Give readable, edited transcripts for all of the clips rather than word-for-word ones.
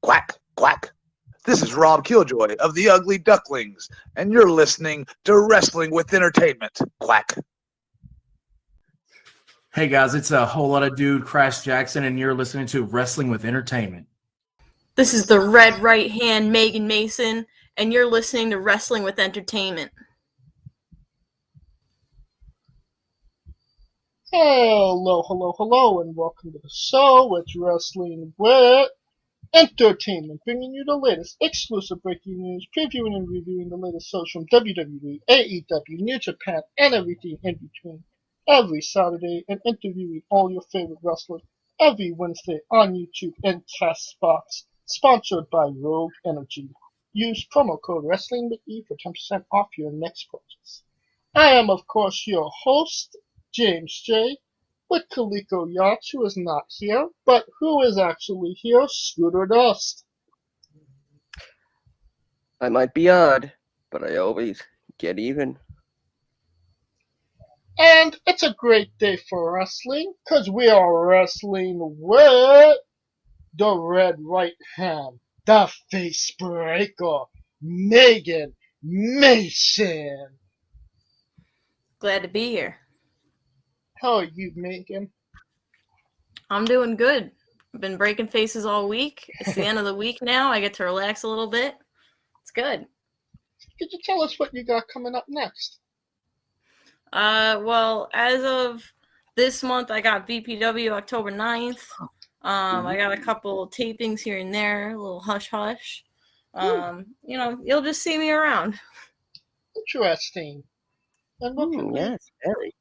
Quack, quack. This is Rob Killjoy of the Ugly Ducklings, and you're listening to Wrestling with Entertainment. Quack. Hey guys, it's a whole lot of dude, Crash Jackson, and you're listening to Wrestling with Entertainment. This is the red right hand, Megan Mason, and you're listening to Wrestling with Entertainment. Hello, and welcome to the show. It's Wrestling with Entertainment, bringing you the latest exclusive breaking news, previewing and reviewing the latest shows from WWE, AEW, New Japan, and everything in between. Every Saturday, and interviewing all your favorite wrestlers every Wednesday on YouTube and Castbox, sponsored by Rogue Energy. Use promo code WrestlingWithE for 10% off your next purchase. I am, of course, your host, James J., with Kaliko Yachts, who is not here, but who is actually here, Scooter Dust. I might be odd, but I always get even. And it's a great day for wrestling, because we are wrestling with the Red Right Hand, the Face Breaker, Megan Mason. Glad to be here. How are you, Megan? I'm doing good. I've been breaking faces all week. It's the end of the week now. I get to relax a little bit. It's good. Could you tell us what you got coming up next? Well, as of this month, I got VPW October 9th. I got a couple tapings here and there, a little hush-hush. You'll just see me around. Interesting. And what can Yes, very.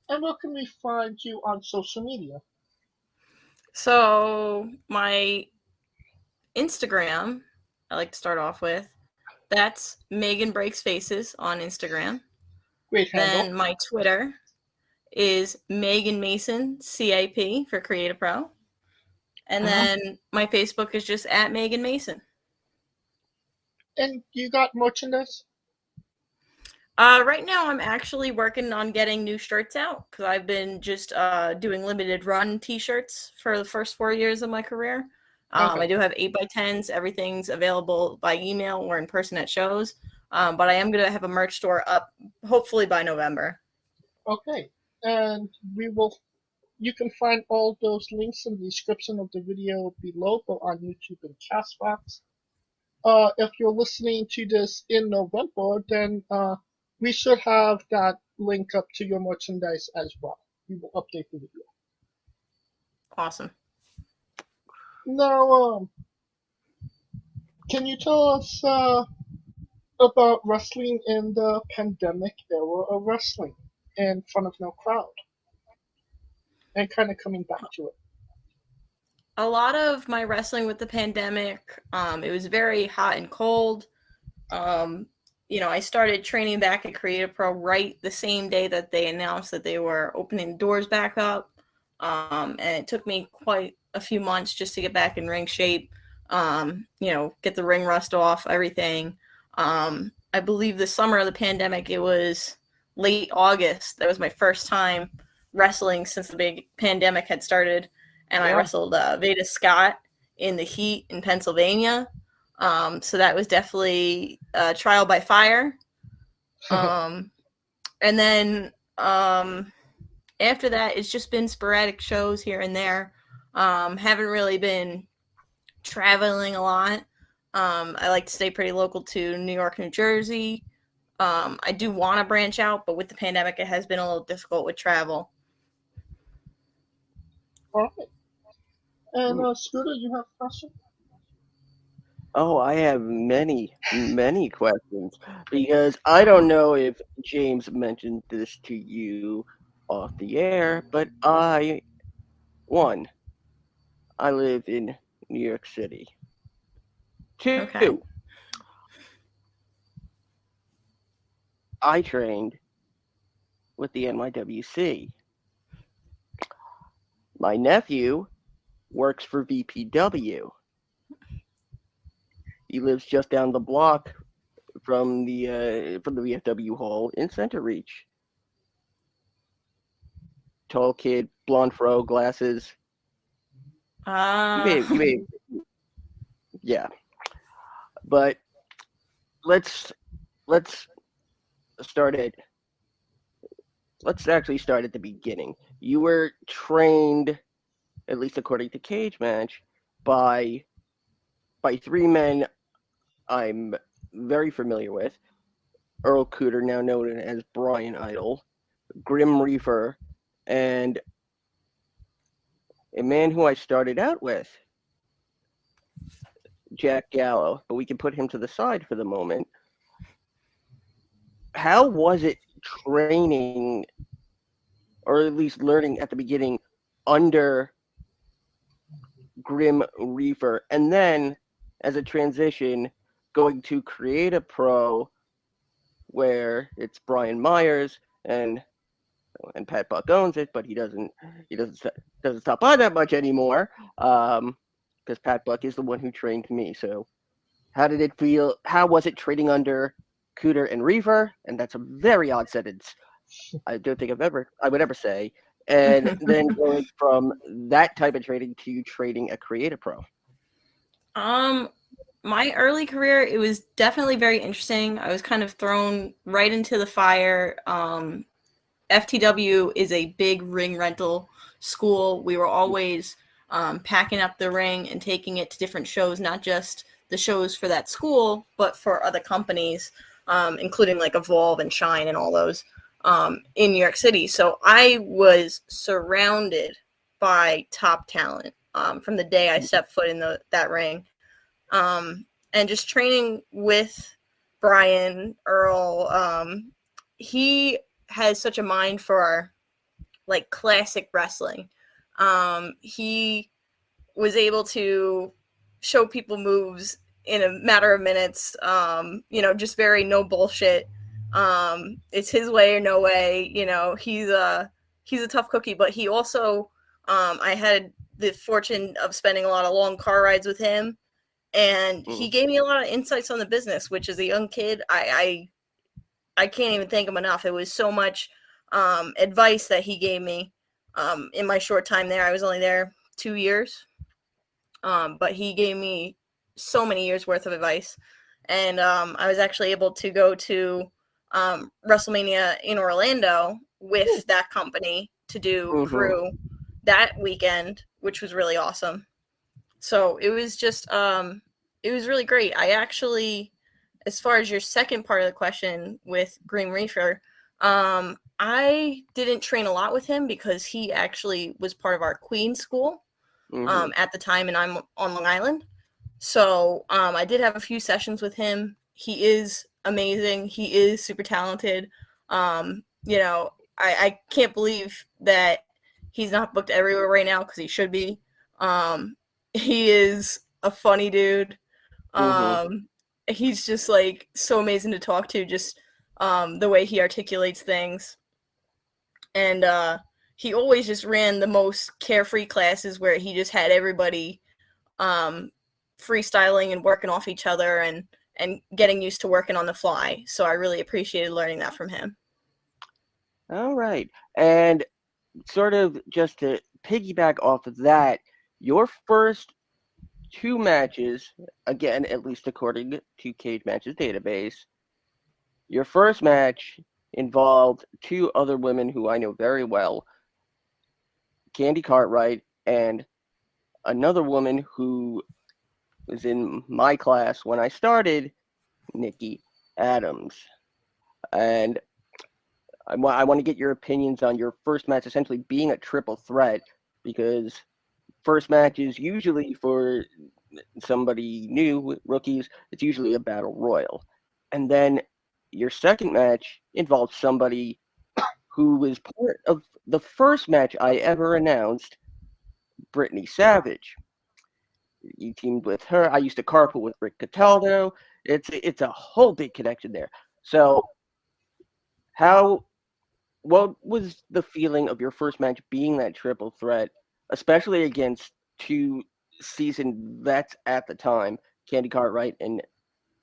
And where can we find you on social media? So my Instagram, I like to start off with, that's Megan Breaks Faces on Instagram. Great handle. Then my Twitter is Megan Mason CIP for Creative Pro. And then my Facebook is just at Megan Mason. And you got merchandise? Right now, I'm actually working on getting new shirts out because I've been just doing limited run T-shirts for the first 4 years of my career. Okay. I do have 8x10s. Everything's available by email or in person at shows. But I am going to have a merch store up hopefully by November. Okay. And you can find all those links in the description of the video below, both on YouTube and Castbox. If you're listening to this in November, then we should have that link up to your merchandise as well. We will update the video. Awesome. Now, can you tell us about wrestling in the pandemic era of wrestling in front of no crowd? And kind of coming back to it. A lot of my wrestling with the pandemic, it was very hot and cold. I started training back at Creative Pro right the same day that they announced that they were opening the doors back up. And it took me quite a few months just to get back in ring shape, get the ring rust off, everything. I believe the summer of the pandemic, it was late August. That was my first time wrestling since the big pandemic had started. And I wrestled Veda Scott in the heat in Pennsylvania. So that was definitely a trial by fire. And then after that, it's just been sporadic shows here and there. Haven't really been traveling a lot. I like to stay pretty local to New York, New Jersey. I do want to branch out, but with the pandemic, it has been a little difficult with travel. All right. And Scooter, you have a question? Oh, I have many, many questions because I don't know if James mentioned this to you off the air, but I live in New York City. 2, Okay. I trained with the NYWC. My nephew works for VPW. He lives just down the block from the VFW hall in Center Reach. Tall kid, blonde fro, glasses. You Yeah, but let's let's start at let's actually start at the beginning. You were trained, at least according to Cage Match, by three men I'm very familiar with. Earl Cooter, now known as Brian Idol, Grim Reaper, and a man who I started out with, Jack Gallo, but we can put him to the side for the moment. How was it training, or at least learning at the beginning, under Grim Reaper, and then as a transition, going to Create a Pro, where it's Brian Myers and Pat Buck owns it, but he doesn't stop by that much anymore, because Pat Buck is the one who trained me. So how did it feel? How was it training under Cooter and Reaver? And that's a very odd sentence. I don't think I would ever say. And then going from that type of training to training a Creative Pro. My early career, it was definitely very interesting. I was kind of thrown right into the fire. FTW is a big ring rental school. We were always packing up the ring and taking it to different shows, not just the shows for that school, but for other companies, including like Evolve and Shine and all those in New York City. So I was surrounded by top talent from the day I stepped foot in that ring. And just training with Brian, Earl, he has such a mind for like classic wrestling. He was able to show people moves in a matter of minutes, just very no bullshit. It's his way or no way. He's a tough cookie, but he also, I had the fortune of spending a lot of long car rides with him, and he gave me a lot of insights on the business, which as a young kid, I can't even thank him enough. It was so much advice that he gave me in my short time there. I was only there 2 years, but he gave me so many years worth of advice. And I was actually able to go to WrestleMania in Orlando with that company to do crew that weekend, which was really awesome. So it was just, it was really great. I actually, as far as your second part of the question with Grim Reaper, I didn't train a lot with him because he actually was part of our Queen school at the time, and I'm on Long Island. So I did have a few sessions with him. He is amazing. He is super talented. I can't believe that he's not booked everywhere right now because he should be. He is a funny dude. He's just like so amazing to talk to, just the way he articulates things. And he always just ran the most carefree classes where he just had everybody freestyling and working off each other and getting used to working on the fly. So I really appreciated learning that from him. All right. And sort of just to piggyback off of that, your first two matches, again, at least according to Cage Match's database, your first match involved two other women who I know very well, Candy Cartwright and another woman who was in my class when I started, Nikki Adams. And I want to get your opinions on your first match essentially being a triple threat, because first matches usually for somebody new, rookies, it's usually a battle royal. And then your second match involved somebody who was part of the first match I ever announced, Brittany Savage. You teamed with her. I used to carpool with Rick Cataldo. It's a whole big connection there. So what was the feeling of your first match being that triple threat, especially against two seasoned vets at the time, Candy Cartwright and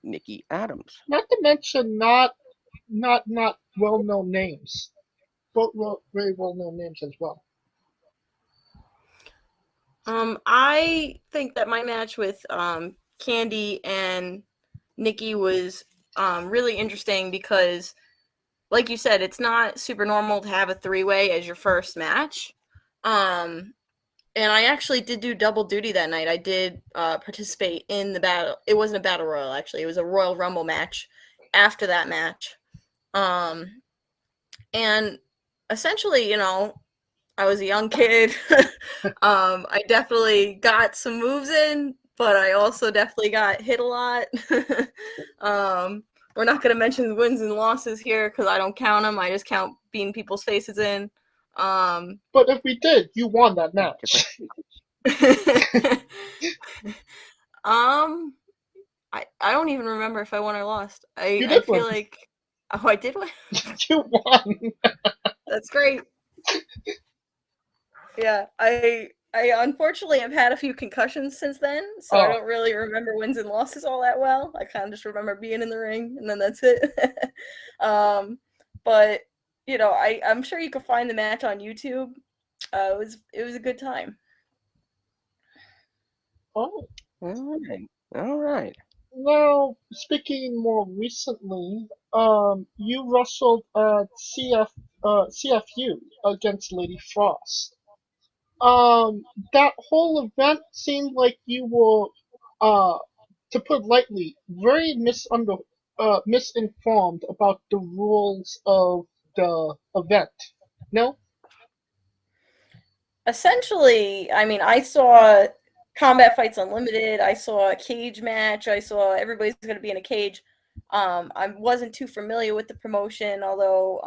Nikki Adams? Not to mention not well known names. Both very well known names as well. I think that my match with Candy and Nikki was really interesting because, like you said, it's not super normal to have a three-way as your first match. And I actually did do double duty that night. I did participate in the battle. It wasn't a battle royal, actually. It was a Royal Rumble match after that match. And essentially, you know, I was a young kid. I definitely got some moves in, but I also definitely got hit a lot. We're not going to mention the wins and losses here because I don't count them. I just count beating people's faces in. But if we did, you won that match. I don't even remember if I won or lost. You I did feel win. like I did win. You won. That's great. Yeah, I unfortunately have had a few concussions since then, so I don't really remember wins and losses all that well. I kind of just remember being in the ring, and then that's it. But you know, I'm sure you could find the match on YouTube. It was a good time. Oh. All right. Now, speaking more recently, you wrestled at CFU against Lady Frost. That whole event seemed like you were, to put lightly, very misinformed about the rules of the event. No? Essentially, I mean, I saw Combat Fights Unlimited. I saw a cage match. I saw everybody's going to be in a cage. I wasn't too familiar with the promotion, although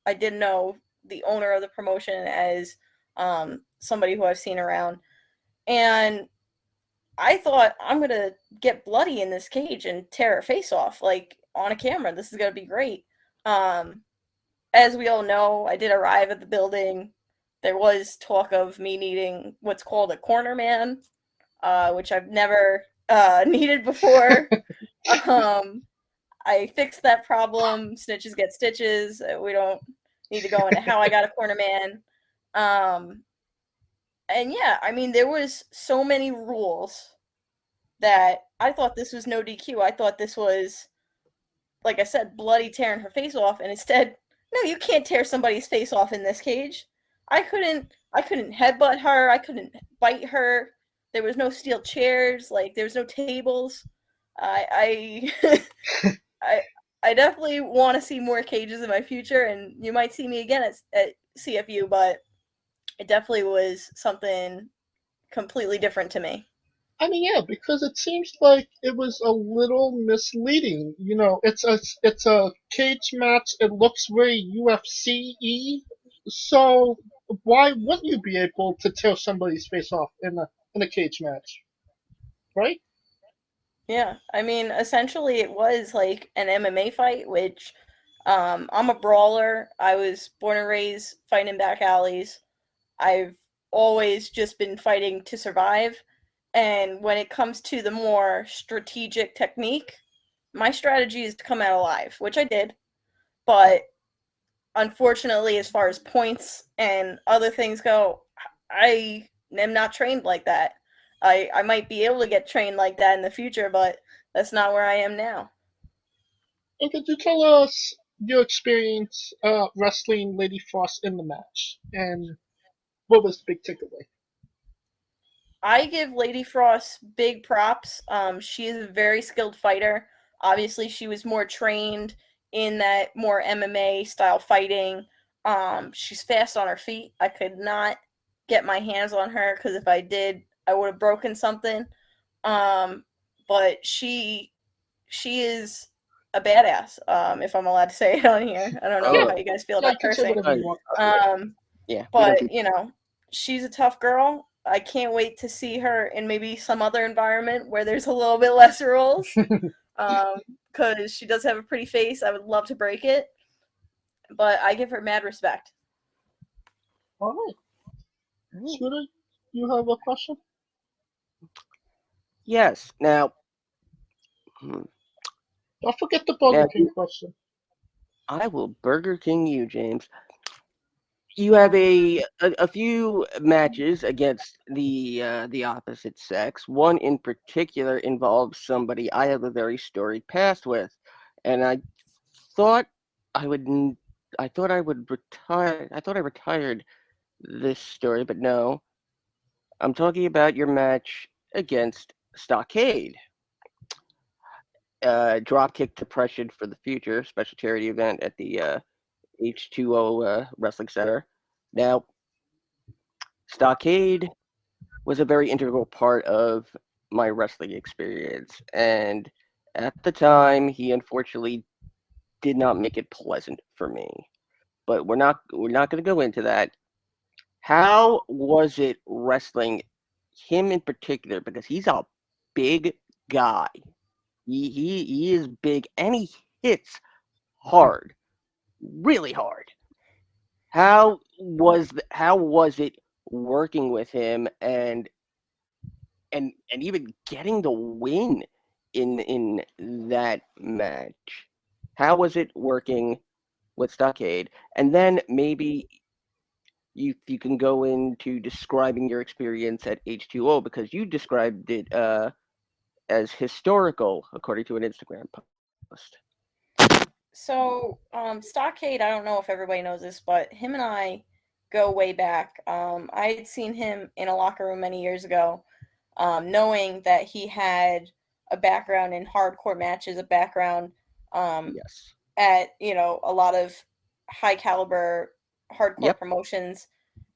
I did know the owner of the promotion as somebody who I've seen around. And I thought, I'm going to get bloody in this cage and tear her face off, like, on a camera. This is going to be great. As we all know, I did arrive at the building. There was talk of me needing what's called a corner man, which I've never needed before. I fixed that problem. Snitches get stitches. We don't need to go into how I got a corner man. And yeah, I mean, there was so many rules that I thought this was no DQ. I thought this was, like I said, bloody tearing her face off, and instead, no, you can't tear somebody's face off in this cage. I couldn't headbutt her. I couldn't bite her. There was no steel chairs. Like, there was no tables. I I definitely want to see more cages in my future, and you might see me again at CFU, but it definitely was something completely different to me. I mean, yeah, because it seems like it was a little misleading. You know, it's a cage match. It looks very UFC-y. So why wouldn't you be able to tear somebody's face off in a cage match, right? Yeah, I mean, essentially, it was like an MMA fight, which I'm a brawler. I was born and raised fighting in back alleys. I've always just been fighting to survive. And when it comes to the more strategic technique, my strategy is to come out alive, which I did. But unfortunately, as far as points and other things go, I am not trained like that. I might be able to get trained like that in the future, but that's not where I am now. And could you tell us your experience wrestling Lady Frost in the match, and what was the big takeaway? I give Lady Frost big props. She is a very skilled fighter. Obviously, she was more trained in that more MMA style fighting. She's fast on her feet. I could not get my hands on her because if I did, I would have broken something. But she is a badass. If I'm allowed to say it on here, I don't know how you guys feel Yeah, about you can say cursing. whatever you want. Yeah. But you know, she's a tough girl. I can't wait to see her in maybe some other environment where there's a little bit less rules. Because she does have a pretty face. I would love to break it. But I give her mad respect. All right. Scooter, you have a question? Yes. Now, Don't forget the Burger King question. I will Burger King you, James. you have a few matches against the opposite sex. One in particular involves somebody I have a very storied past with, and thought I would n- I thought I would retire. I thought I retired this story, but no. I'm talking about your match against Stockade. Dropkick Depression for the Future special charity event at the H2O Wrestling Center. Now, Stockade was a very integral part of my wrestling experience, and at the time, he unfortunately did not make it pleasant for me. But we're not going to go into that. How was it wrestling him in particular? Because he's a big guy. He is big and he hits hard, really hard. How was it working with him and even getting the win in that match? How was it working with Stockade? And then maybe you can go into describing your experience at H2O because you described it as historical according to an Instagram post. So, Stockade, I don't know if everybody knows this, but him and I go way back. I had seen him in a locker room many years ago, knowing that he had a background in hardcore matches, a background Yes. at, a lot of high caliber hardcore Yep. promotions.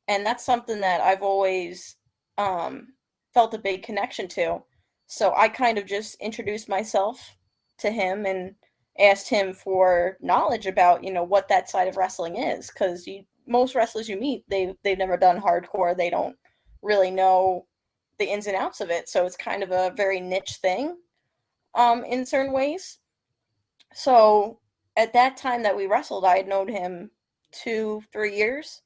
And that's something that I've always felt a big connection to. So I kind of just introduced myself to him and asked him for knowledge about what that side of wrestling is, because most wrestlers you meet, they've never done hardcore, they don't really know the ins and outs of it, so it's kind of a very niche thing in certain ways. So at that time that we wrestled, I had known him 2-3 years,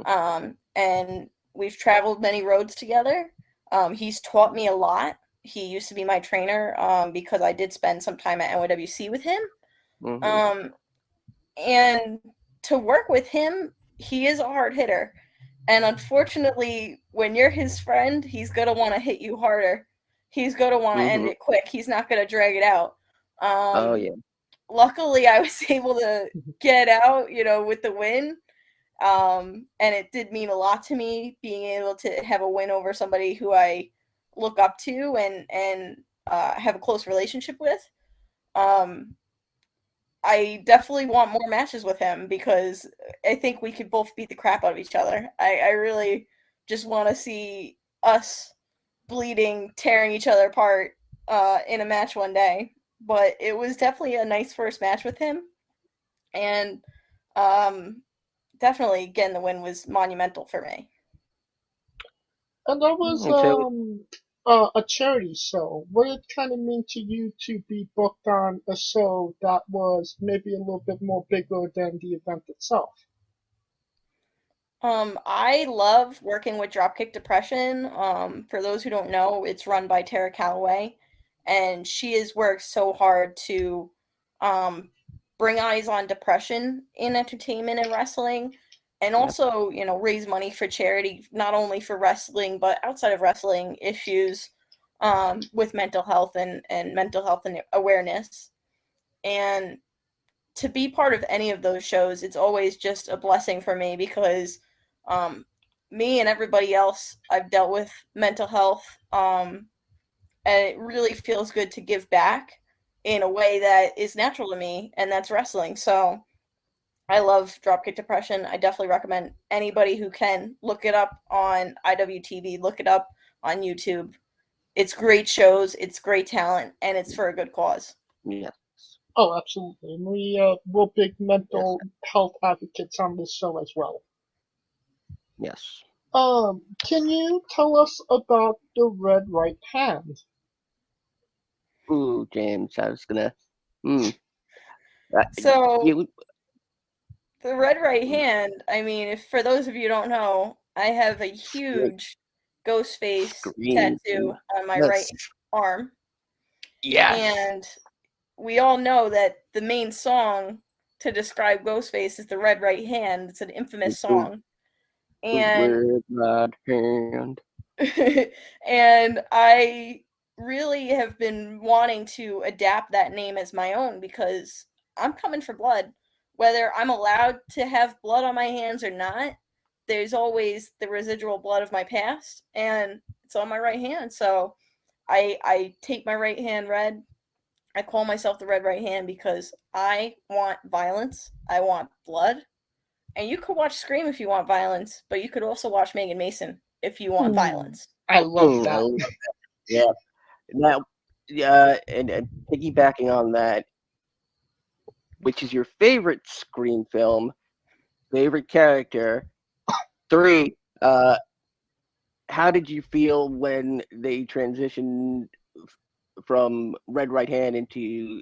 and we've traveled many roads together. He's taught me a lot. He used to be my trainer because I did spend some time at NYWC with him. Mm-hmm. And to work with him, he is a hard hitter. And unfortunately, when you're his friend, he's going to want to hit you harder. He's going to want to end Mm-hmm. it quick. He's not going to drag it out. Oh yeah. Luckily, I was able to get out, with the win. And it did mean a lot to me being able to have a win over somebody who I look up to and have a close relationship with. I definitely want more matches with him because I think we could both beat the crap out of each other. I really just want to see us bleeding, tearing each other apart in a match one day. But it was definitely a nice first match with him. And definitely getting the win was monumental for me. And that was So a charity show. What did it kind of mean to you to be booked on a show that was maybe a little bit more bigger than the event itself? I love working with Dropkick Depression. For those who don't know, it's run by Tara Calloway, and she has worked so hard to um, bring eyes on depression in entertainment and wrestling, and yep. also, raise money for charity, not only for wrestling, but outside of wrestling issues with mental health and mental health and awareness. And to be part of any of those shows, it's always just a blessing for me because um, me and everybody else, I've dealt with mental health, and it really feels good to give back in a way that is natural to me, and that's wrestling. So I love Dropkick Depression. I definitely recommend anybody who can look it up on IWTV, look it up on YouTube. It's great shows, it's great talent, and it's for a good cause. Yes. Oh, absolutely. And we're big mental health advocates on this show as well. Yes. Can you tell us about the red right hand? Ooh, James, I was gonna. So You. the red right hand, I mean, if for those of you who don't know, I have a huge ghost face Scream. tattoo on my right Yes. arm. Yes. And we all know that the main song to describe Ghostface is the red right hand. It's an infamous Mhm. song. And With that hand. and I really have been wanting to adapt that name as my own because I'm coming for blood. Whether I'm allowed to have blood on my hands or not, there's always the residual blood of my past, and it's on my right hand. So I take my right hand red. I call myself the Red Right Hand because I want violence. I want blood. And you could watch Scream if you want violence, but you could also watch Megan Mason if you want violence. I love I that. love that. Yeah. Now, and piggybacking on that, which is your favorite Scream film, favorite character? 3, how did you feel when they transitioned from Red Right Hand into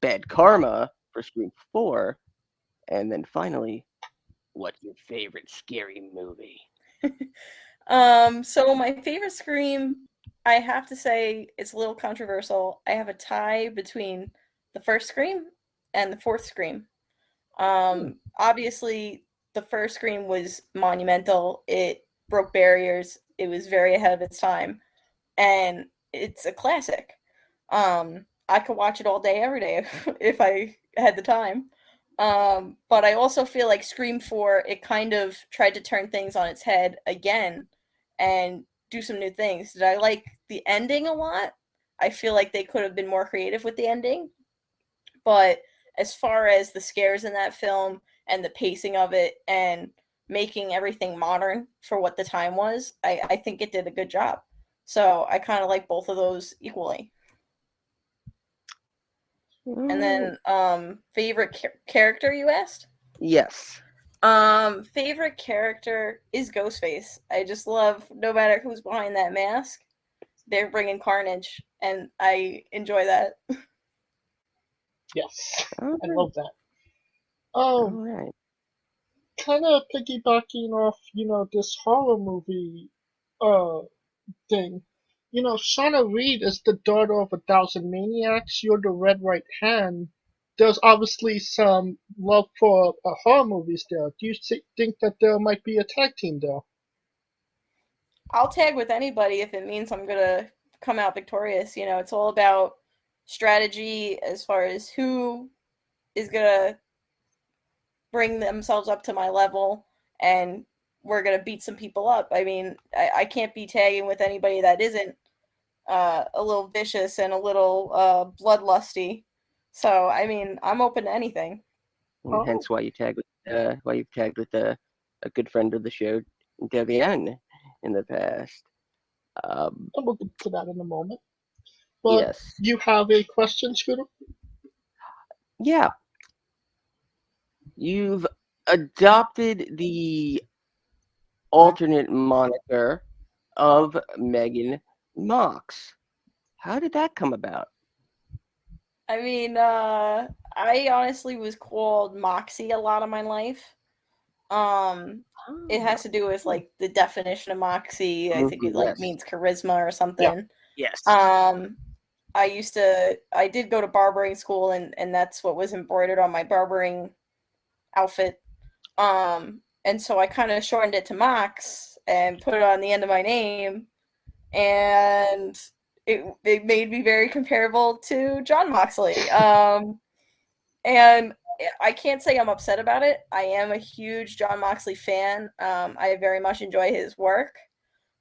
Bad Karma for Scream 4? And then finally, what's your favorite scary movie? So my favorite Scream, I have to say, it's a little controversial. I have a tie between the first Scream and the fourth Scream. Obviously, the first Scream was monumental. It broke barriers. It was very ahead of its time, and it's a classic. I could watch it all day, every day if I had the time. But I also feel like Scream 4, it kind of tried to turn things on its head again and do some new things. Did I like the ending a lot? I feel like they could have been more creative with the ending. But as far as the scares in that film and the pacing of it and making everything modern for what the time was, I think it did a good job. So I kind of like both of those equally. And then favorite character you asked? Yes. Favorite character is Ghostface. I just love no matter who's behind that mask, they're bringing carnage, and I enjoy that. Yes, All I right. love that. All right. Kind of piggybacking off, this horror movie uh thing. Shauna Reed is the daughter of 1,000 maniacs. You're the Red Right Hand. There's obviously some love for horror movies there. Do you think that there might be a tag team there? I'll tag with anybody if it means I'm gonna come out victorious. It's all about strategy as far as who is gonna bring themselves up to my level, and we're gonna beat some people up. I mean, I can't be tagging with anybody that isn't a little vicious and a little bloodlusty. So I mean, I'm open to anything. And Oh, hence why you why you've tagged with a good friend of the show, Debian, in the past. and we'll get to that in a moment. But Yes. you have a question, Scooter? Yeah. You've adopted the alternate moniker of Megan Mox. How did that come about? I mean, I honestly was called Moxie a lot of my life. It has to do with like the definition of Moxie. I think it like Yes. means charisma or Yeah. something. Yes. I did go to barbering school, and that's what was embroidered on my barbering outfit. And so I kind of shortened it to Mox and put it on the end of my name, and it made me very comparable to John Moxley. And I can't say I'm upset about it. I am a huge John Moxley fan. I very much enjoy his work.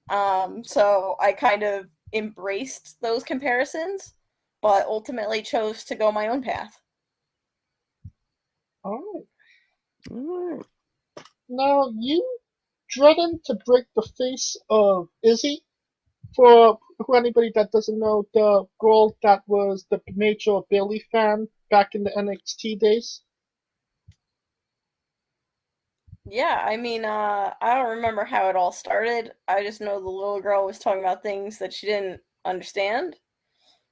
So I kind of embraced those comparisons, but ultimately chose to go my own path. All right. All right. Now, you threatened to break the face of Izzy. For anybody that doesn't know, the girl that was the major Bailey fan back in the NXT days. Yeah, I mean, I don't remember how it all started. I just know the little girl was talking about things that she didn't understand.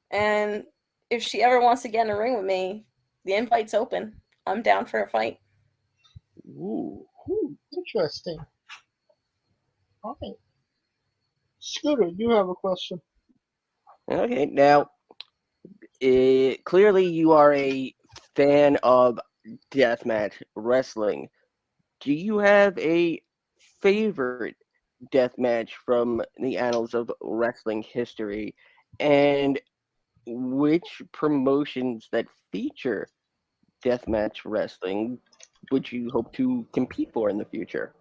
And if she ever wants to get in a ring with me, the invite's open. I'm down for a fight. Ooh. Interesting. All right. Scooter, you have a question. Okay. Now, clearly you are a fan of deathmatch wrestling. Do you have a favorite death match from the annals of wrestling history, and which promotions that feature deathmatch wrestling would you hope to compete for in the future?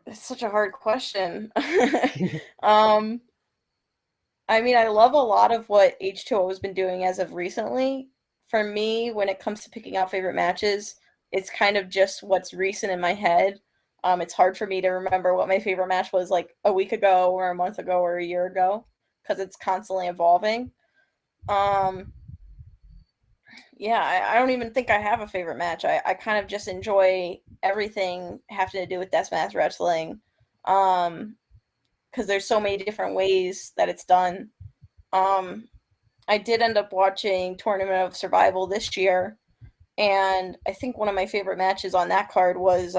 It's such a hard question. um, I mean, I love a lot of what H2O has been doing as of recently. For me, when it comes to picking out favorite matches, it's kind of just what's recent in my head. It's hard for me to remember what my favorite match was like a week ago or a month ago or a year ago because it's constantly evolving. Um, yeah, I don't even think I have a favorite match. I kind of just enjoy everything having to do with deathmatch wrestling because there's so many different ways that it's done. Um, I did end up watching Tournament of Survival this year, and I think one of my favorite matches on that card was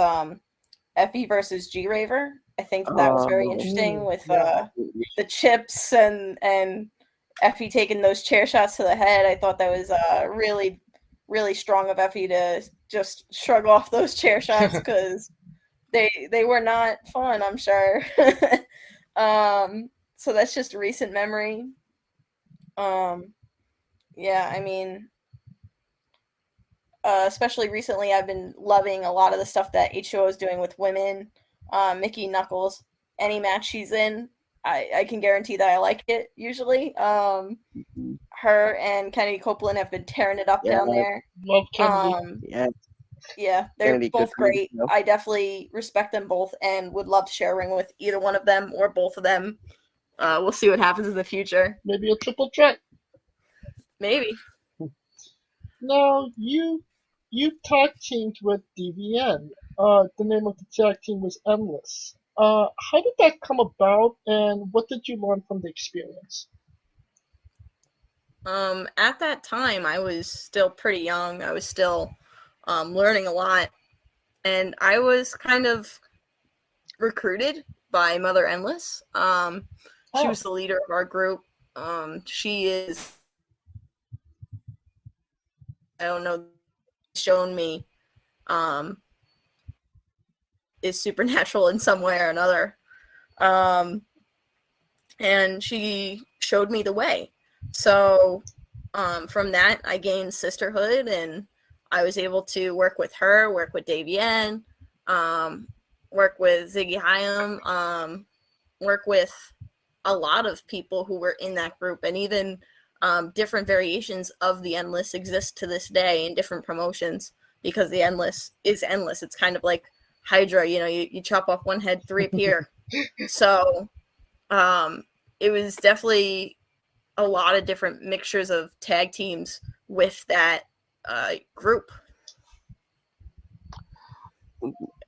Effie versus G Raver. I think that was very Oh, interesting with yeah. the chips and Effie taking those chair shots to the head. I thought that was really, really strong of Effie to just shrug off those chair shots because they were not fun, I'm sure. So that's just a recent memory. Um, yeah, I mean, especially recently, I've been loving a lot of the stuff that H2O is doing with women. Mickey Knuckles, any match she's in, I can guarantee that I like it usually. Her and Kennedy Copeland have been tearing it up yeah, down there. Love Kennedy. yeah. Yeah, they're Kennedy, good both for you. great. I definitely respect them both and would love to share a ring with either one of them or both of them. We'll see what happens in the future. Maybe a triple threat. Maybe. Now you tag teamed with DVN. The name of the tag team was Endless. How did that come about, and what did you learn from the experience? At that time, I was still pretty young. I was still learning a lot, and I was kind of recruited by Mother Endless. She Oh, was the leader of our group. She is, I don't know, shown me um, is supernatural in some way or another. Um, and she showed me the way. So from that, I gained sisterhood, and I was able to work with her, work with Davienne, work with Ziggy Hyam, work with a lot of people who were in that group, and even different variations of the Endless exist to this day in different promotions because the Endless is endless. It's kind of like Hydra, you chop off one head, three appear. So it was definitely a lot of different mixtures of tag teams with that group.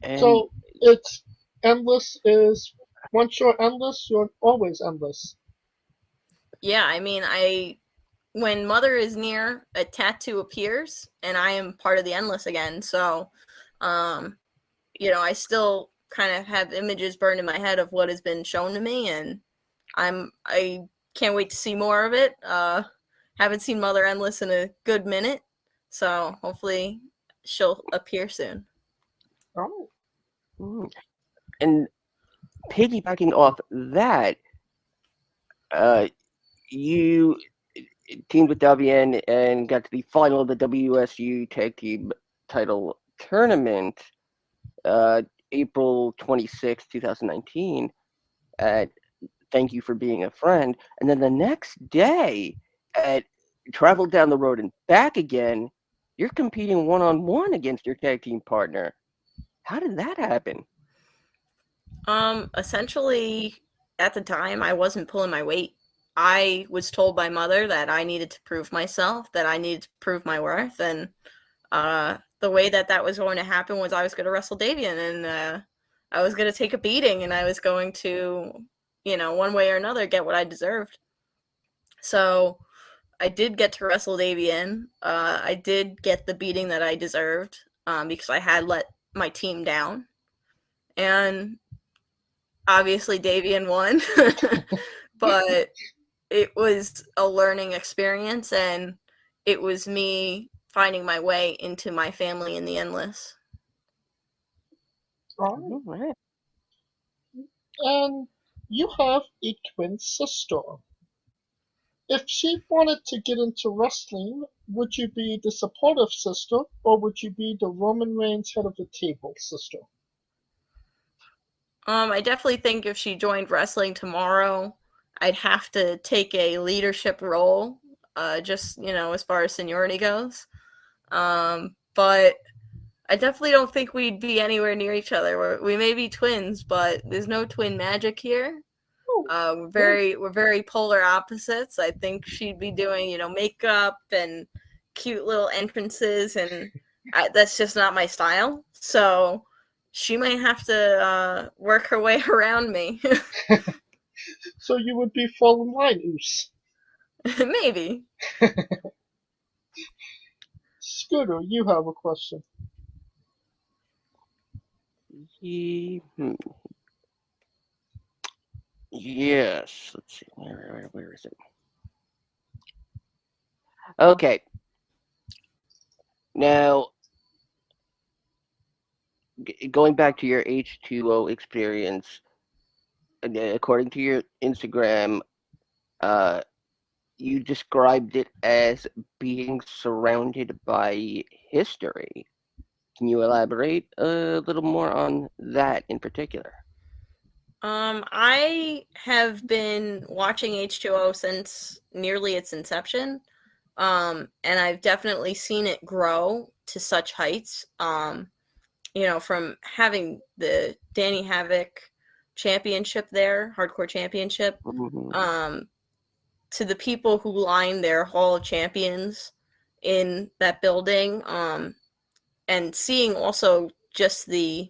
And so it's Endless is once you're endless, you're always endless. Yeah, I mean, when Mother is near, a tattoo appears, and I am part of the Endless again. So, I still kind of have images burned in my head of what has been shown to me, and I can't wait to see more of it. Haven't seen Mother Endless in a good minute, so hopefully she'll appear soon. Oh, and piggybacking off that, you teamed with WN and got to the final of the WSU Tag Team Title Tournament, April 26, 2019. At Thank You for Being a Friend, and then the next day, at Travel Down the Road and Back Again, you're competing one-on-one against your tag team partner. How did that happen? Essentially, at the time, I wasn't pulling my weight. I was told by Mother that I needed to prove myself, that I needed to prove my worth, and the way that was going to happen was I was going to wrestle Davian, and I was going to take a beating, and I was going to, one way or another, get what I deserved. So I did get to wrestle Davian. I did get the beating that I deserved because I had let my team down. And obviously Davian won, but it was a learning experience, and it was me finding my way into my family in the Endless. All All right. right. And you have a twin sister. If she wanted to get into wrestling, would you be the supportive sister or would you be the Roman Reigns head of the table sister? I definitely think if she joined wrestling tomorrow, I'd have to take a leadership role, just, as far as seniority goes. But I definitely don't think we'd be anywhere near each other. We may be twins, but there's no twin magic here. We're very polar opposites. I think she'd be doing, makeup and cute little entrances, and that's just not my style. So she might have to work her way around me. So you would be fall in line, Oos. Maybe. Scooter, you have a question. Yes. Let's see. Where is it? Okay. Now, going back to your H2O experience, according to your Instagram, you described it as being surrounded by history. Can you elaborate a little more on that in particular? I have been watching H2O since nearly its inception. And I've definitely seen it grow to such heights. From having the Danny Havoc championship there, hardcore championship, Mhm. to the people who line their Hall of Champions in that building, and seeing also just the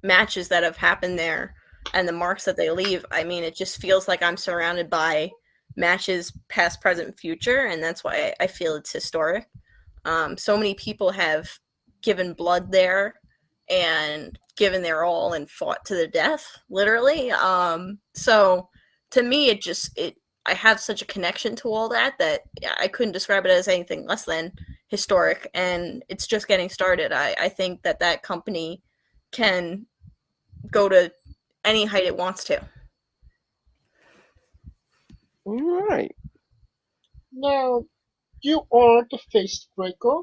matches that have happened there and the marks that they leave. I mean, it just feels like I'm surrounded by matches past, present, future, and that's why I feel it's historic. So many people have given blood there and given their all and fought to the death, literally. So to me, I have such a connection to all that I couldn't describe it as anything less than historic, and it's just getting started. I think that company can go to any height it wants to. All right. Now, you are the face breaker.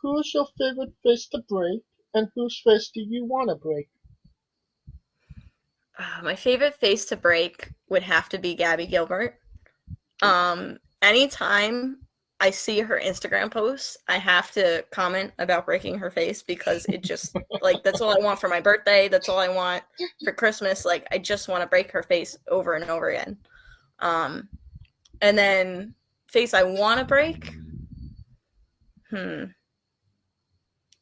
Who's your favorite face to break, and whose face do you want to break? My favorite face to break would have to be Gabby Gilbert. Anytime I see her Instagram posts, I have to comment about breaking her face because it just that's all I want for my birthday. That's all I want for Christmas. I just want to break her face over and over again. And then face I want to break.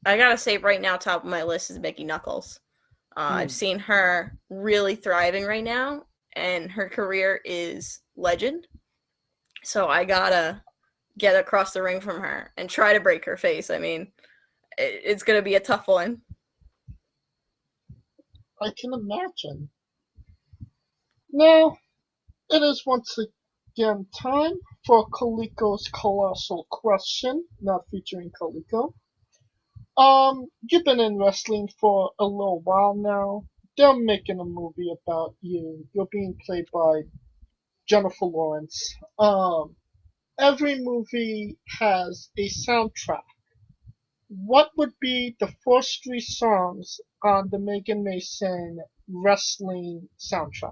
I gotta say right now, top of my list is Mickey Knuckles. I've seen her really thriving right now, and her career is legend. So I gotta get across the ring from her and try to break her face. I mean, it's gonna be a tough one. I can imagine. Now, it is once again time for Kaliko's colossal question, not featuring Kaliko. You've been in wrestling for a little while now. They're making a movie about you. You're being played by Jennifer Lawrence. Every movie has a soundtrack. What would be the first three songs on the Megan Mason wrestling soundtrack?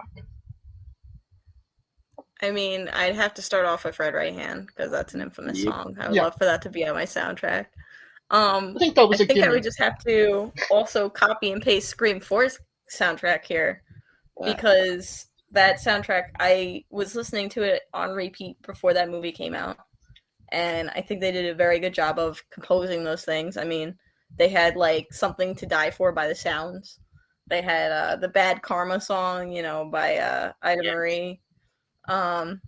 I mean, I'd have to start off with Red Right Hand because that's an infamous Yep. song. I would love for that to be on my soundtrack. I think that was a I gimme. would just have to also copy and paste Scream 4's soundtrack here because that soundtrack, I was listening to it on repeat before that movie came out, and I think they did a very good job of composing those things. I mean, they had Something to Die For by the Sounds. They had the Bad Karma song, by Ida Marie. And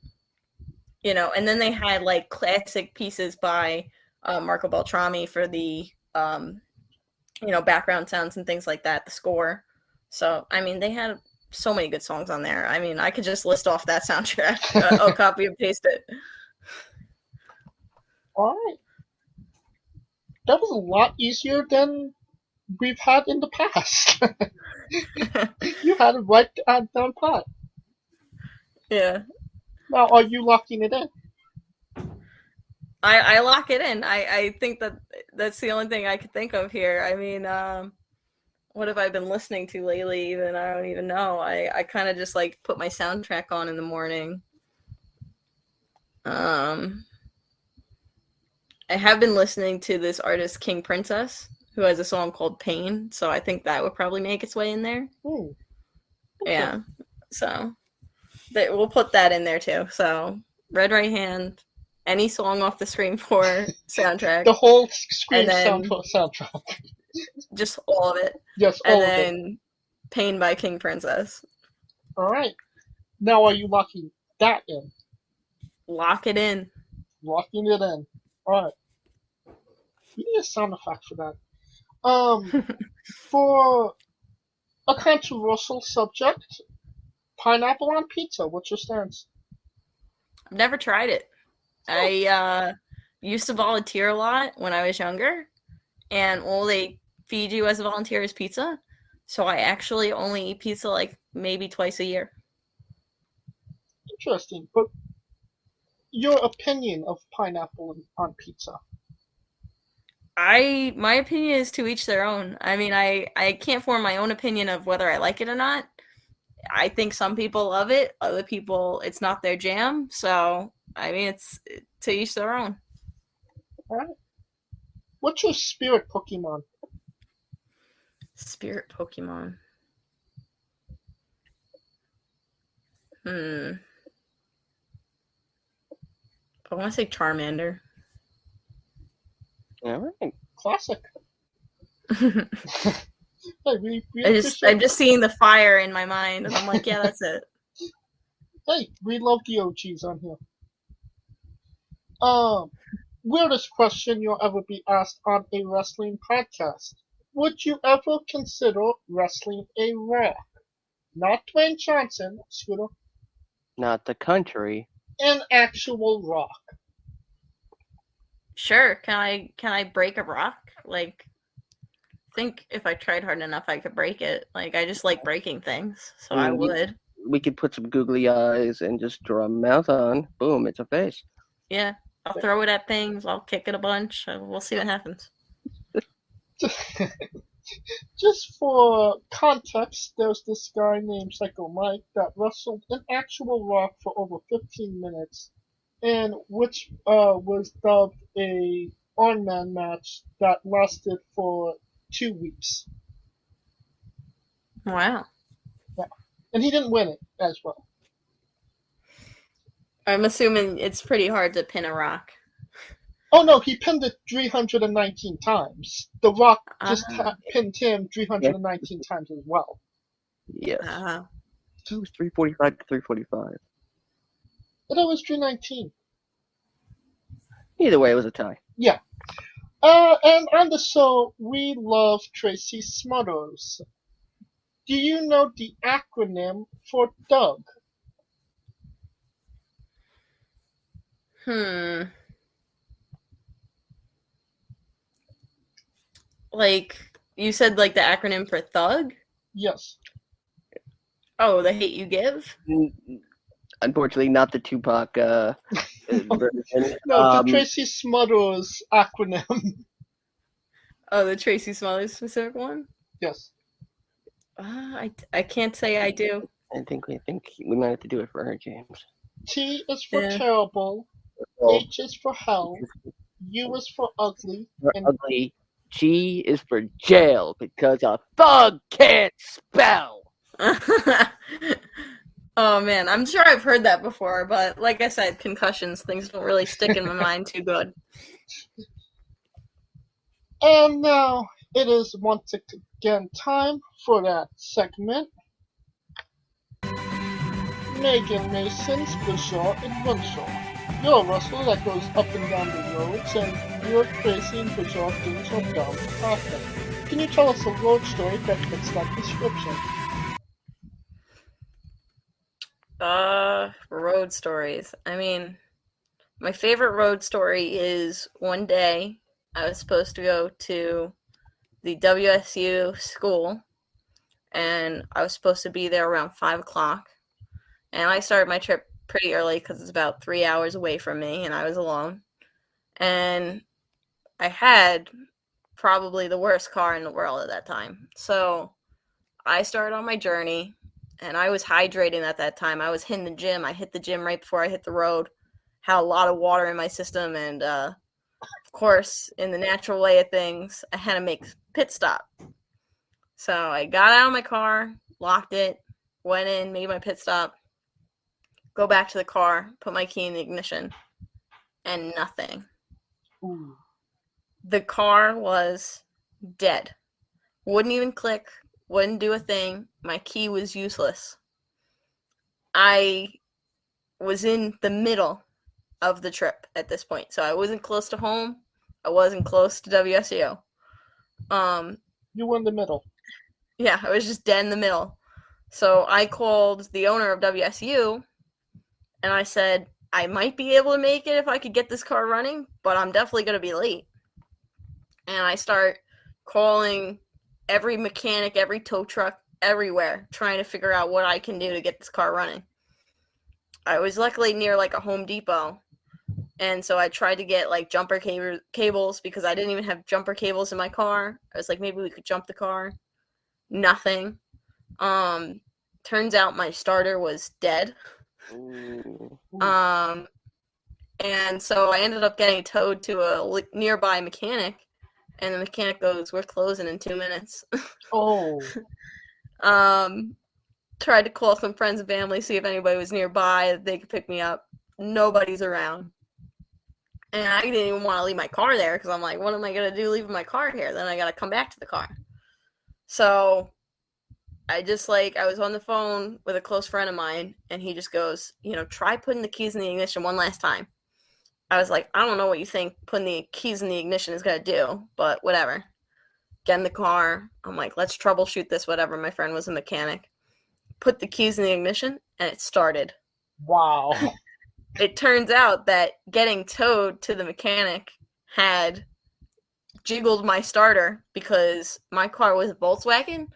then they had classic pieces by Marco Beltrami for the background sounds and things like that, the score. So I mean, they had so many good songs on there. I mean, I could just list off that soundtrack. I'll copy and paste it. Alright. That was a lot easier than we've had in the past. You had it right down pat. Yeah. Now, are you locking it in? I lock it in. I think that's the only thing I could think of here. I mean, what have I been listening to lately? Even I don't even know. I kind of just like put my soundtrack on in the morning. I have been listening to this artist King Princess, who has a song called Pain, so I think that would probably make its way in there. Okay. Yeah. So we'll put that in there too. So Red Right Hand, any song off the Scream 4 soundtrack. The whole Scream And then- soundtrack. Just all of it. Yes, And all of it. then Pain by King Princess. All right. Now, are you locking that in? Lock it in. Locking it in. All right. You need a sound effect for that. For a controversial subject, pineapple on pizza. What's your stance? I've never tried it. I used to volunteer a lot when I was younger, and all they feed you as a volunteer is pizza. So I actually only eat pizza like maybe twice a year. Interesting. But your opinion of pineapple on pizza? My opinion is to each their own. I mean, I can't form my own opinion of whether I like it or not. I think some people love it, other people it's not their jam. So I mean, it's to each their own. All right. What's your spirit Pokemon? Spirit Pokemon. I want to say Charmander. All right. Classic. Hey, I'm just seeing the fire in my mind, and I'm like, yeah, that's it. Hey, we love the OGs on here. Weirdest question you'll ever be asked on a wrestling podcast. Would you ever consider wrestling a Rock? Not Dwayne Johnson, Scooter. Not the country. An actual Rock. Sure. Can I break a rock? Like, I think if I tried hard enough, I could break it. Like, I just like breaking things, so I would. We could put some googly eyes and just draw a mouth on. Boom, it's a face. Yeah, I'll throw it at things. I'll kick it a bunch. We'll see what happens. Just for context, there's this guy named Psycho Mike that wrestled an actual Rock for over 15 minutes, and which was dubbed a on-man match that lasted for 2 weeks. Wow. Yeah. And he didn't win it as well. I'm assuming it's pretty hard to pin a rock. Oh no, he pinned it 319 times. The Rock just pinned him 319 times as well. Yes. It was 345 to 345. But it was 319. Either way, it was a tie. Yeah. And on the show, we love Tracy Smothers. Do you know the acronym for Doug? Like, you said, like, the acronym for thug? Yes. Oh, the hate you give? Unfortunately, not the Tupac version. No, the Tracy Smothers acronym. Oh, the Tracy Smothers specific one? Yes. I can't say I do. I think we might have to do it for her, James. T is for terrible. H is for hell. U is for ugly. And ugly. G is for jail because a thug can't spell. Oh man, I'm sure I've heard that before, but like I said, concussions, things don't really stick in my mind too good. And now it is once again time for that segment. Megan Mason's Bizarre Adventure. You're a wrestler that goes up and down the roads, and your crazy and bizarre things are bound to happen. Can you tell us a road story that fits that description? Road stories. I mean, my favorite road story is one day I was supposed to go to the WSU school, and I was supposed to be there around 5 o'clock. And I started my trip pretty early because it's about 3 hours away from me, and I was alone. And I had probably the worst car in the world at that time. So I started on my journey, and I was hydrating at that time. I was hitting the gym. I hit the gym right before I hit the road. Had a lot of water in my system, and of course, in the natural way of things, I had to make a pit stop. So I got out of my car, locked it, went in, made my pit stop, go back to the car, put my key in the ignition, and nothing. Ooh. The car was dead. Wouldn't even click, wouldn't do a thing. My key was useless. I was in the middle of the trip at this point. So I wasn't close to home. I wasn't close to WSU. You were in the middle. Yeah, I was just dead in the middle. So I called the owner of WSU, and I said, I might be able to make it if I could get this car running, but I'm definitely going to be late. And I start calling every mechanic, every tow truck, everywhere, trying to figure out what I can do to get this car running. I was luckily near like a Home Depot, and so I tried to get like jumper cables because I didn't even have jumper cables in my car. I was like, maybe we could jump the car. Nothing. Turns out my starter was dead. Ooh. And so I ended up getting towed to a nearby mechanic, and the mechanic goes, "We're closing in 2 minutes." Oh. Tried to call some friends and family, see if anybody was nearby that they could pick me up. Nobody's around. And I didn't even want to leave my car there because I'm like, what am I going to do leaving my car here? Then I got to come back to the car. So I was on the phone with a close friend of mine, and he just goes, try putting the keys in the ignition one last time. I was like, I don't know what you think putting the keys in the ignition is going to do, but whatever. Get in the car. I'm like, let's troubleshoot this, whatever. My friend was a mechanic. Put the keys in the ignition, and it started. Wow. It turns out that getting towed to the mechanic had jiggled my starter because my car was a Volkswagen.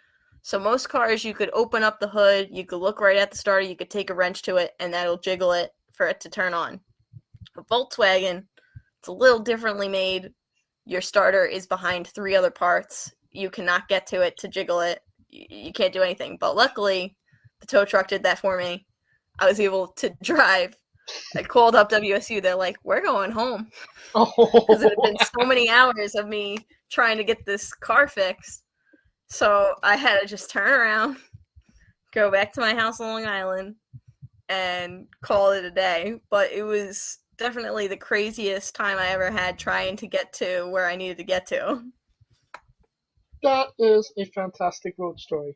So most cars, you could open up the hood, you could look right at the starter, you could take a wrench to it, and that'll jiggle it for it to turn on. A Volkswagen, it's a little differently made. Your starter is behind 3 other parts. You cannot get to it to jiggle it. You can't do anything. But luckily, the tow truck did that for me. I was able to drive. I called up WSU. They're like, we're going home. Because it had been so many hours of me trying to get this car fixed. So I had to just turn around, go back to my house on Long Island, and call it a day. But it was definitely the craziest time I ever had trying to get to where I needed to get to. That is a fantastic road story.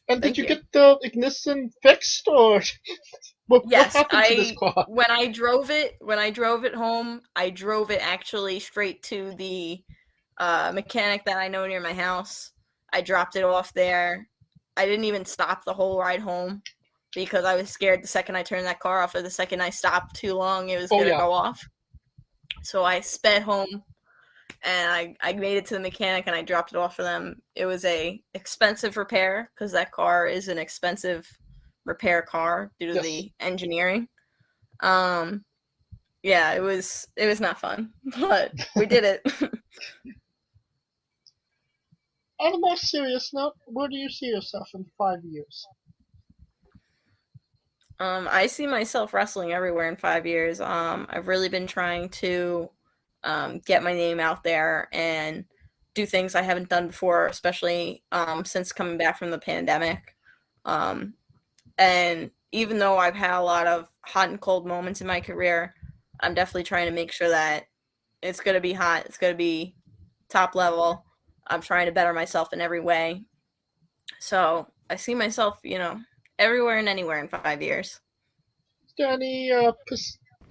And Thank did you you. get the ignition fixed, or what Yes, happened to this car? when I drove it home, I drove it actually straight to the mechanic that I know near my house. I dropped it off there. I didn't even stop the whole ride home because I was scared the second I turned that car off, or the second I stopped too long, it was going to go off. So I sped home, and I made it to the mechanic, and I dropped it off for them. It was a expensive repair because that car is an expensive repair car due to the engineering. Yeah, it was not fun, but we did it. On a more serious note, where do you see yourself in 5 years? I see myself wrestling everywhere in 5 years. I've really been trying to get my name out there and do things I haven't done before, especially since coming back from the pandemic. And even though I've had a lot of hot and cold moments in my career, I'm definitely trying to make sure that it's going to be hot. It's going to be top level. I'm trying to better myself in every way. So I see myself, everywhere and anywhere in 5 years. Is there any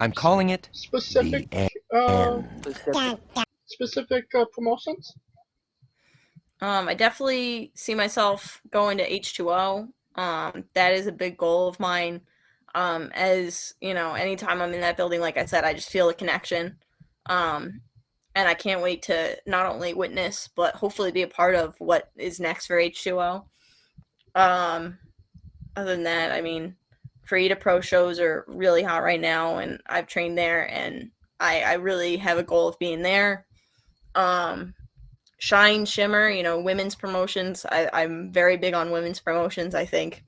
I'm calling it specific the end. specific promotions? I definitely see myself going to H2O. That is a big goal of mine. As anytime I'm in that building, like I said, I just feel a connection. and I can't wait to not only witness but hopefully be a part of what is next for H2O. Other than that, I mean, Creative Pro shows are really hot right now, and I've trained there, and I really have a goal of being there. Shine, Shimmer, women's promotions. I'm very big on women's promotions. I think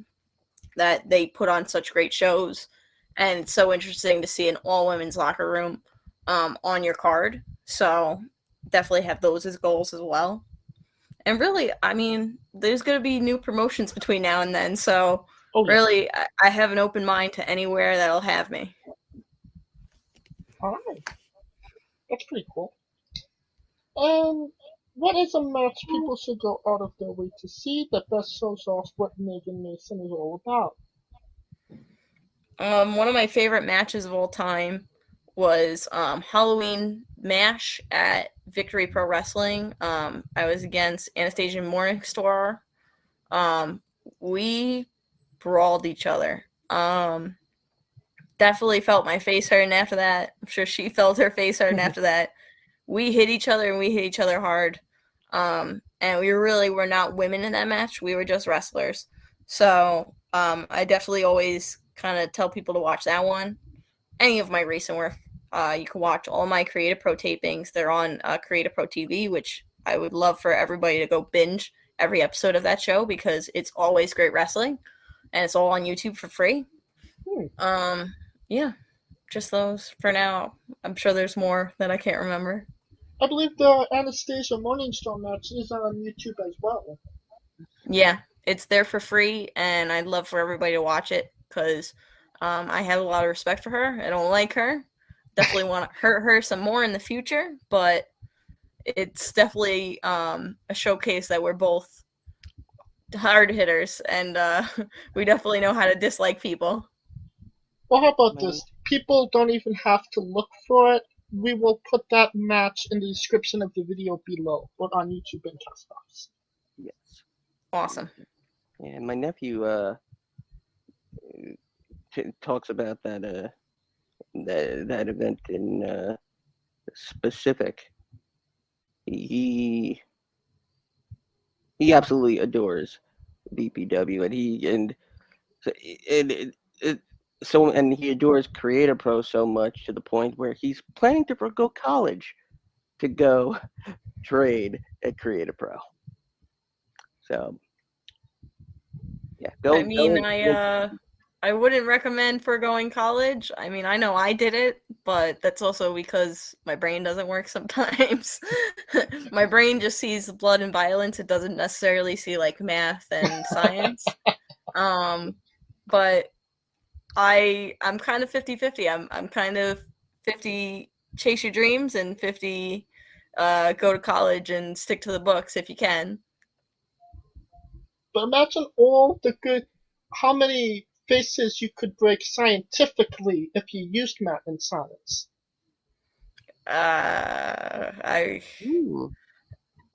that they put on such great shows, and it's so interesting to see an all women's locker room on your card. So definitely have those as goals as well. And really, I mean, there's going to be new promotions between now and then. So really, I have an open mind to anywhere that'll have me. All right. That's pretty cool. And what is a match people should go out of their way to see that best shows off what Megan Mason is all about? One of my favorite matches of all time was Halloween MASH at Victory Pro Wrestling. I was against Anastasia and Morningstar. We brawled each other. Definitely felt my face hurting after that. I'm sure she felt her face hurting after that. We hit each other, and we hit each other hard. And we really were not women in that match. We were just wrestlers. So I definitely always kind of tell people to watch that one. Any of my recent work. You can watch all my Creative Pro tapings. They're on Creative Pro TV, which I would love for everybody to go binge every episode of that show because it's always great wrestling, and it's all on YouTube for free. Yeah, just those for now. I'm sure there's more that I can't remember. I believe the Anastasia Morningstar match is on YouTube as well. Yeah, it's there for free, and I'd love for everybody to watch it because I have a lot of respect for her. I don't like her. Definitely want to hurt her some more in the future, but it's definitely a showcase that we're both hard hitters, and we definitely know how to dislike people. Well, how about this? People don't even have to look for it. We will put that match in the description of the video below, or on YouTube and Castbox. Yes. Awesome. Yeah, my nephew talks about that that event in specific. He absolutely adores BPW, and he adores Creative Pro so much to the point where he's planning to forgo college to go trade at Creative Pro. So yeah, I wouldn't recommend foregoing college. I mean, I know I did it, but that's also because my brain doesn't work sometimes. My brain just sees blood and violence. It doesn't necessarily see like math and science. But I'm kind of 50-50. I'm kind of 50 chase your dreams and 50 go to college and stick to the books if you can. But imagine all the good, how many faces you could break scientifically if you used math and science. I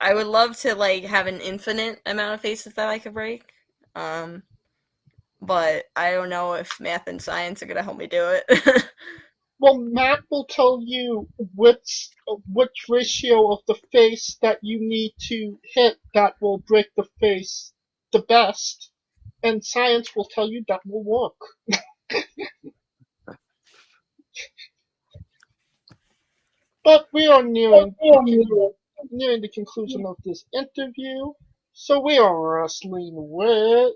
would love to like have an infinite amount of faces that I could break. But I don't know if math and science are gonna help me do it. Well, math will tell you which ratio of the face that you need to hit that will break the face the best, and science will tell you that will work. But we are nearing the conclusion of this interview, so we are wrestling with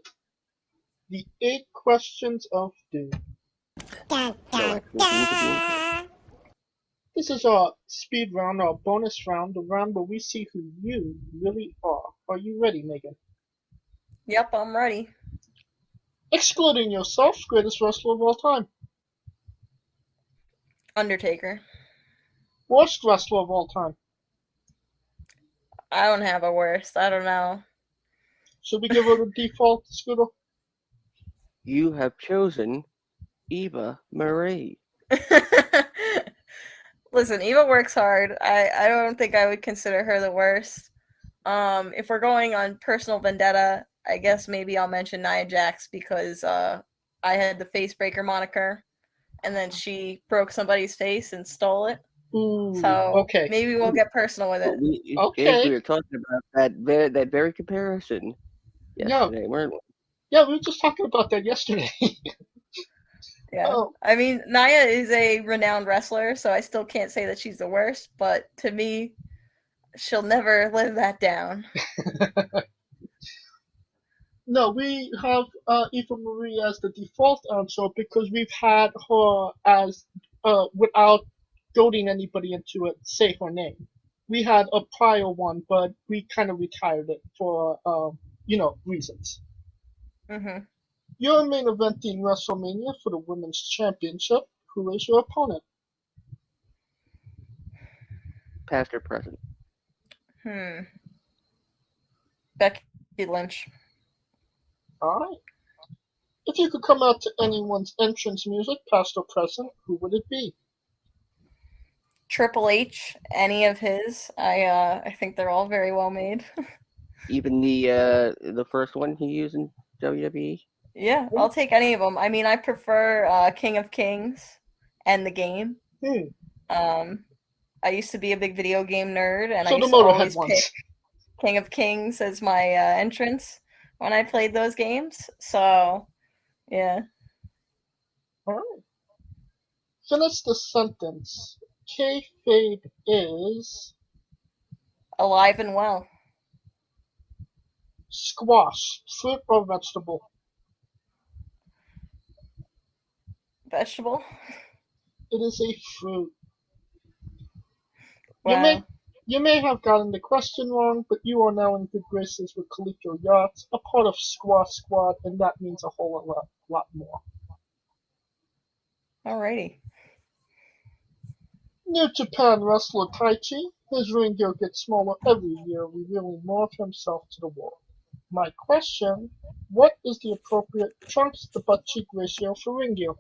the 8 questions of doom. This is our speed round, our bonus round, the round where we see who you really are. Are you ready, Megan? Yep, I'm ready. Excluding yourself, greatest wrestler of all time. Undertaker. Worst wrestler of all time. I don't have a worst. I don't know. Should we give her the default, Scooter? You have chosen Eva Marie. Listen, Eva works hard. I don't think I would consider her the worst. If we're going on personal vendetta, I guess maybe I'll mention Nia Jax because I had the face breaker moniker, and then she broke somebody's face and stole it. Ooh, So okay. maybe we'll get personal with it. James, we Okay. were talking about that very comparison Yeah. yesterday, weren't we? Yeah, we were just talking about that yesterday. Yeah. Oh, I mean, Naya is a renowned wrestler, so I still can't say that she's the worst, but to me, she'll never live that down. no, we have Eva Marie as the default answer because we've had her as, without goading anybody into it, say her name. We had a prior one, but we kind of retired it for, reasons. Hmm. You're main eventing WrestleMania for the Women's Championship. Who is your opponent? Past or present? Becky Lynch. Alright. If you could come out to anyone's entrance music, past or present, who would it be? Triple H, any of his. I think they're all very well made. Even the first one he used in WWE? Yeah, I'll take any of them. I mean, I prefer King of Kings and the game. Hmm. I used to be a big video game nerd, and I So the used to Motorhead always pick ones. King of Kings as my entrance when I played those games. So, yeah. Alright. Finish the sentence. Kayfabe is Alive and well. squash, fruit or vegetable. Vegetable? It is a fruit. You may Wow. you may have gotten the question wrong, but you are now in good graces with Coleco Yachts, a part of Squash Squad, and that means a whole lot more. Alrighty. New Japan wrestler Taichi, his ring gear gets smaller every year, revealing more of himself to the world. My question, what is the appropriate trunks to butt cheek ratio for ring gear?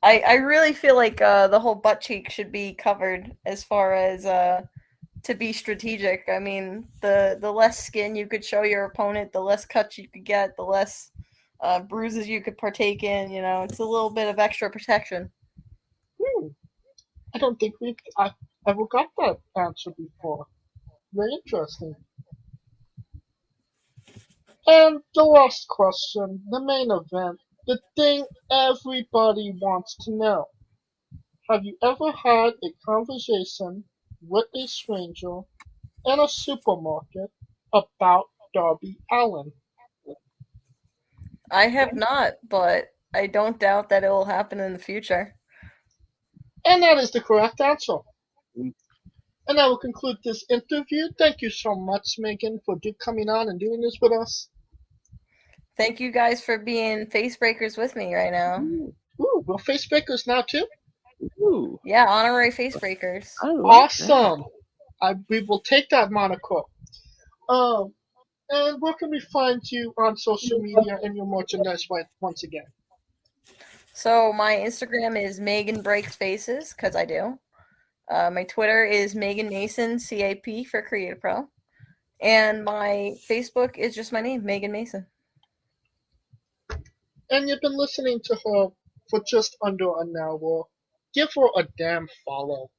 I really feel like the whole butt cheek should be covered as far as to be strategic. I mean, the less skin you could show your opponent, the less cuts you could get, the less bruises you could partake in. You know, it's a little bit of extra protection. I don't think I've ever got that answer before. Very interesting. And the last question, the main event, the thing everybody wants to know. Have you ever had a conversation with a stranger in a supermarket about Darby Allin? I have not, but I don't doubt that it will happen in the future. And that is the correct answer. Mm. And I will conclude this interview. Thank you so much, Megan, for coming on and doing this with us. Thank you guys for being face breakers with me right now. Ooh, we're face breakers now too? Ooh, Yeah, honorary face breakers. I like that. Awesome. We will take that moniker. Um, and where can we find you on social media and your merchandise once again? So my Instagram is Megan Breaks Faces, because I do. My Twitter is Megan Mason, CAP for Creative Pro. And my Facebook is just my name, Megan Mason. And you've been listening to her for just under an hour. Give her a damn follow.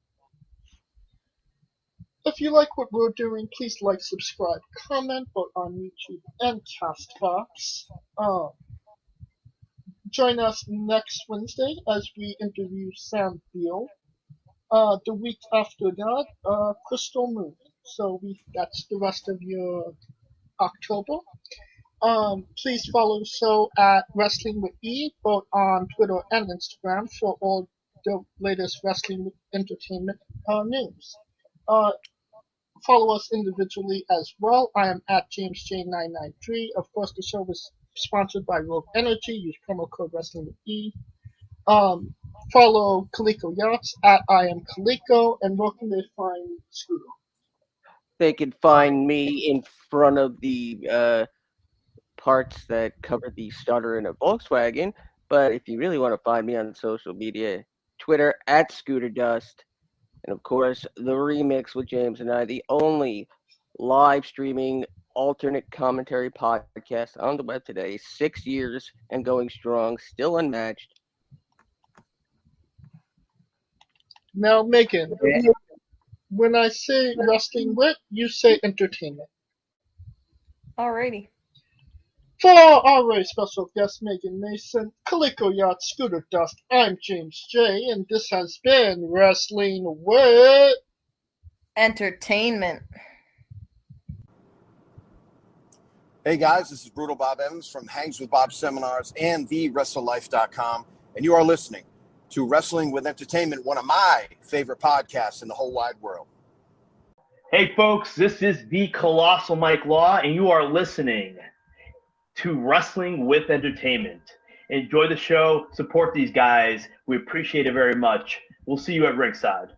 If you like what we're doing, please like, subscribe, comment both on YouTube and Castbox. Join us next Wednesday as we interview Sam Beal. The week after that, Crystal Moon. So that's the rest of your October. Please follow the show at Wrestling with E, both on Twitter and Instagram for all the latest wrestling entertainment news. Follow us individually as well. I am at JamesJ993. Of course, the show is sponsored by Rogue Energy. Use promo code Wrestling with E. Follow Coleco Yachts at I am Coleco, and where can they find Scooter? They can find me in front of the parts that cover the starter in a Volkswagen. But if you really want to find me on social media, Twitter at Scooter Dust, and of course the remix with James and I, the only live streaming alternate commentary podcast on the web today. 6 years and going strong, still unmatched. Now, Megan, when I say wrestling wit, you say entertainment. Alrighty. For our very special guest, Megan Mason, Calico Yacht, Scooter Dust, I'm James J, and this has been Wrestling Wit Entertainment. Hey guys, this is Brutal Bob Evans from Hangs with Bob Seminars and TheWrestleLife.com, and you are listening to Wrestling with Entertainment, one of my favorite podcasts in the whole wide world. Hey folks, this is the Colossal Mike Law, and you are listening to Wrestling with Entertainment. Enjoy the show, support these guys. We appreciate it very much. We'll see you at ringside.